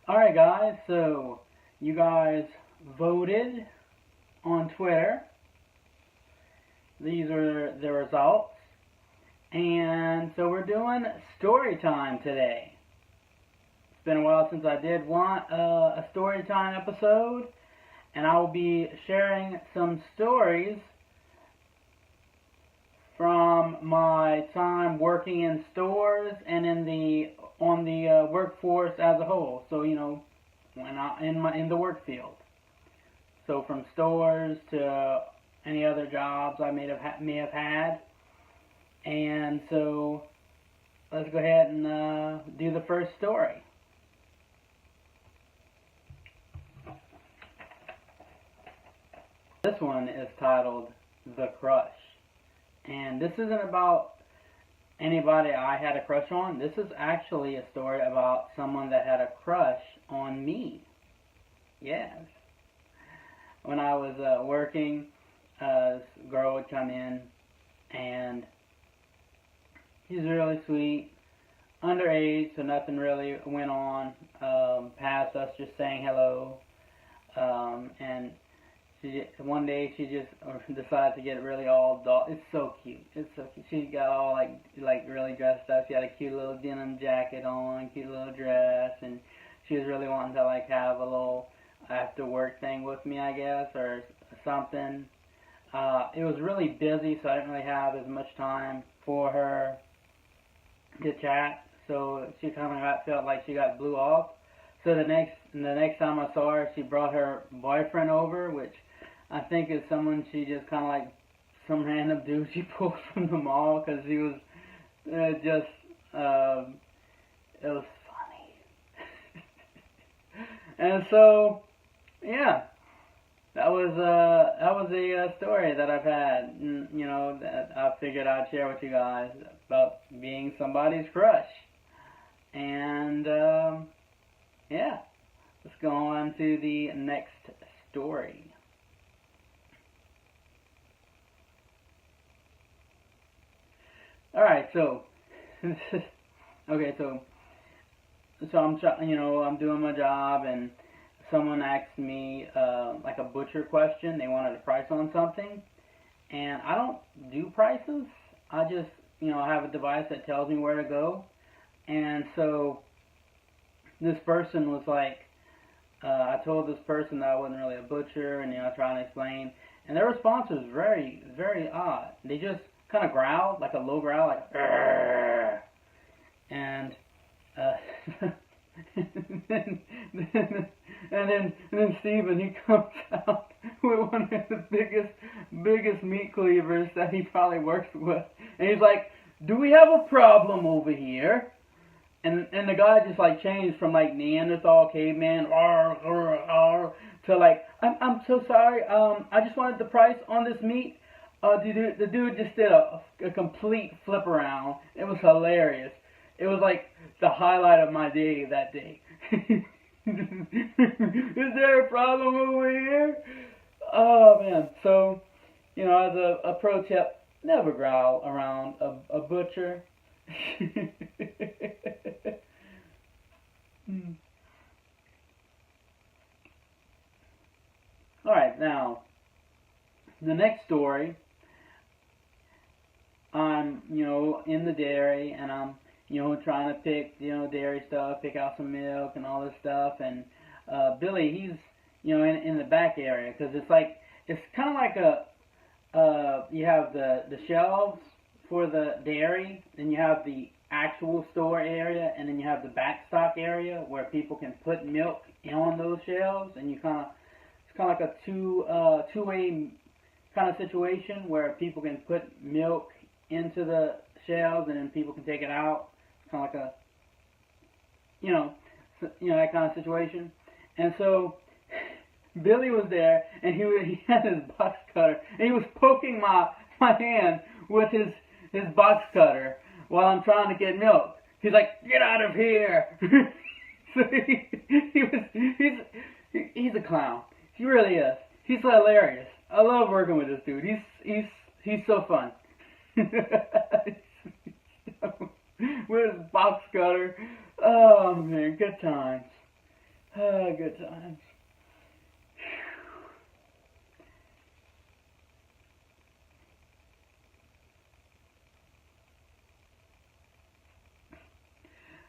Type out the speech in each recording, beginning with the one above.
Alright guys, so you guys voted on Twitter. These are the results. And so we're doing story time today. It's been a while since I did a story time episode, and I will be sharing some stories from my time working in stores and on the workforce as a whole. So when in the work field. So from stores to any other jobs I may have had. And so let's go ahead and do the first story. This one is titled The Crush. And this isn't about anybody I had a crush on. This is actually a story about someone that had a crush on me. Yes. When I was working, this girl would come in, and she's really sweet, underage, so nothing really went on past us just saying hello. And one day she just decided to get really all doll. It's so cute. It's so cute. She got all like really dressed up. She had a cute little denim jacket on, cute little dress, and she was really wanting to like have a little after work thing with me, I guess, or something. It was really busy, so I didn't really have as much time for her to chat. So she kind of felt like she got blew off. So the next time I saw her, she brought her boyfriend over, which I think is someone she just kind of like some random dude she pulled from the mall, because he was it was funny. And so yeah, that was a story that I've had, that I figured I'd share with you guys about being somebody's crush. And yeah, let's go on to the next story. All right, so okay, so I'm doing my job, and someone asked me like a butcher question. They wanted a price on something, and I don't do prices. I just have a device that tells me where to go. And so this person was like, I told this person that I wasn't really a butcher, and trying to explain, and their response was very, very odd. They just kind of growled, like a low growl, like "Arr!" And and then Steven, he comes out with one of the biggest meat cleavers that he probably works with, and he's like, "Do we have a problem over here?" And the guy just like changed from like Neanderthal caveman to like, I'm so sorry, I just wanted the price on this meat. The dude just did a complete flip around. It was hilarious. It was like the highlight of my day that day. Is there a problem over here? Oh man. So, as a pro tip, never growl around a butcher. Alright, now, the next story, I'm, in the dairy, and I'm, trying to pick, dairy stuff, pick out some milk and all this stuff, and Billy, he's, in the back area, because it's kind of like you have the shelves for the dairy, then you have the actual store area, and then you have the back stock area where people can put milk on those shelves, and it's kind of like a two-way kind of situation where people can put milk into the shelves and then people can take it out. It's kind of like that kind of situation. And so Billy was there, and he had his box cutter, and he was poking my hand with his box cutter while I'm trying to get milk. He's like, "Get out of here!" So he's a clown. He really is. He's hilarious. I love working with this dude. He's so fun. With his box cutter. Oh man, good times. Good times.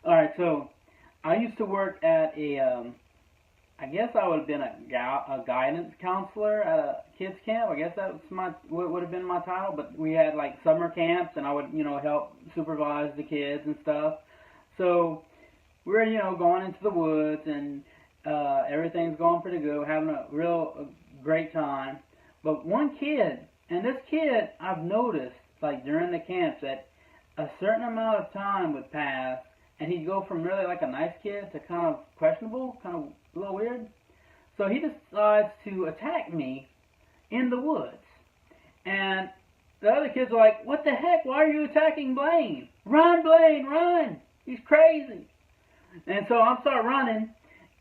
Alright, so I used to work at a, I guess I would have been a guidance counselor at a kids camp. I guess that was would have been my title. But we had like summer camps, and I would help supervise the kids and stuff. So we're going into the woods, and everything's going pretty good. We're having a real great time. But one kid, and this kid I've noticed like during the camps that a certain amount of time would pass, and he'd go from really like a nice kid to kind of questionable, kind of a little weird. So he decides to attack me in the woods. And the other kids are like, "What the heck? Why are you attacking Blaine? Run, Blaine, run! He's crazy." And so I start running,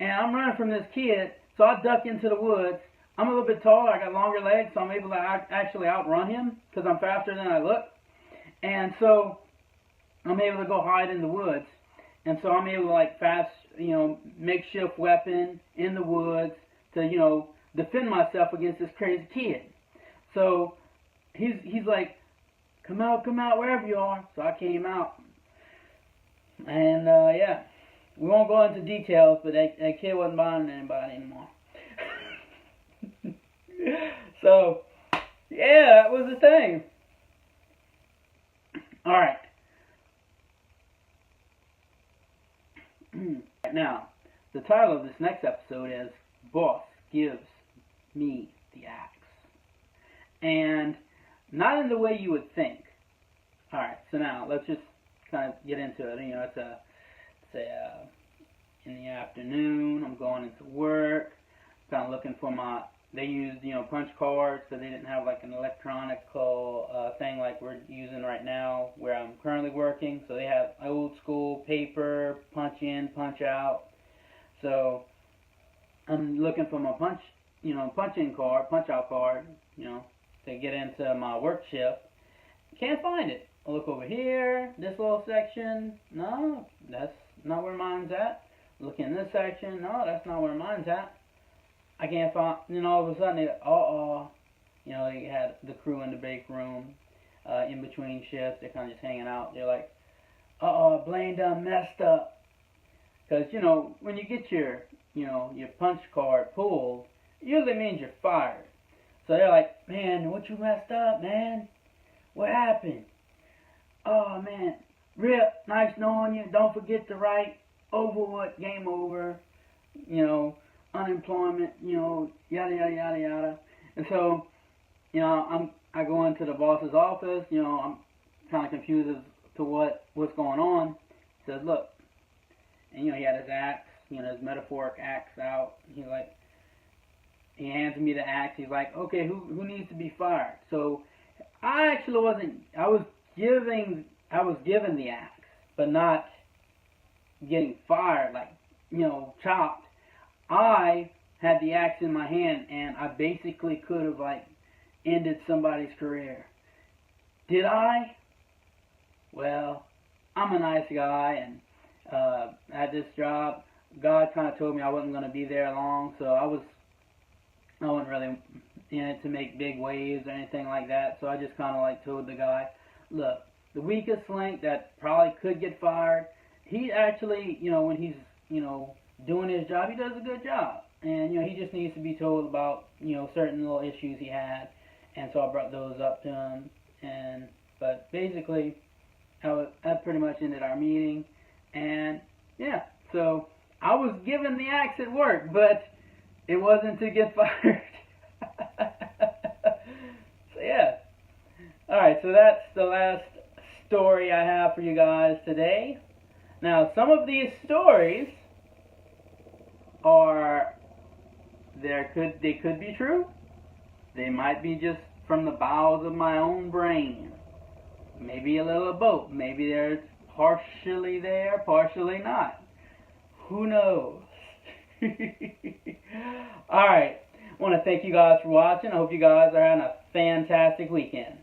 and I'm running from this kid. So I duck into the woods. I'm a little bit taller. I got longer legs, so I'm able to actually outrun him because I'm faster than I look. And so I'm able to go hide in the woods. And so I'm able to like makeshift weapon in the woods to, defend myself against this crazy kid. So he's like, come out, wherever you are. So I came out. And, yeah, we won't go into details, but that kid wasn't bothering anybody anymore. So, yeah, that was the thing. Alright. Now, the title of this next episode is Boss Gives Me the Axe. And not in the way you would think. Alright, so now let's just kind of get into it. It's in the afternoon, I'm going into work, kind of looking for they used, punch cards, so they didn't have like an electronical thing like we're using right now where I'm currently working. So they have old school paper, punch in, punch out. So I'm looking for my punch out card, to get into my work shift. Can't find it. I look over here, this little section. No, that's not where mine's at. Look in this section. No, that's not where mine's at. I can't find. And then all of a sudden, they had the crew in the break room in between shifts. They're kind of just hanging out. They're like, Blaine done messed up. Because, when you get your punch card pulled, it usually means you're fired. So they're like, man, what you messed up, man? What happened? Oh, man, Rip, nice knowing you. Don't forget to write over what, game over, unemployment, yada, yada, yada, yada. And so, I go into the boss's office, I'm kind of confused as to what's going on. He says, look, and, he had his axe, his metaphoric axe out. He hands me the axe. He's like, okay, who needs to be fired? So I actually I was given the axe, but not getting fired, chopped. I had the axe in my hand, and I basically could have, ended somebody's career. Did I? Well, I'm a nice guy, and at this job, God kind of told me I wasn't going to be there long, so I wasn't really in it to make big waves or anything like that, so I just kind of, told the guy, look, the weakest link that probably could get fired, he actually, when he's, doing his job, he does a good job. And, he just needs to be told about, certain little issues he had. And so I brought those up to him. But basically, that pretty much ended our meeting. And, yeah, so I was given the axe at work, but it wasn't to get fired. So, yeah. Alright, so that's the last story I have for you guys today. Now, some of these stories they could be true. They might be just from the bowels of my own brain. Maybe a little of both. Maybe they're partially there, partially not. Who knows? Alright, I want to thank you guys for watching. I hope you guys are having a fantastic weekend.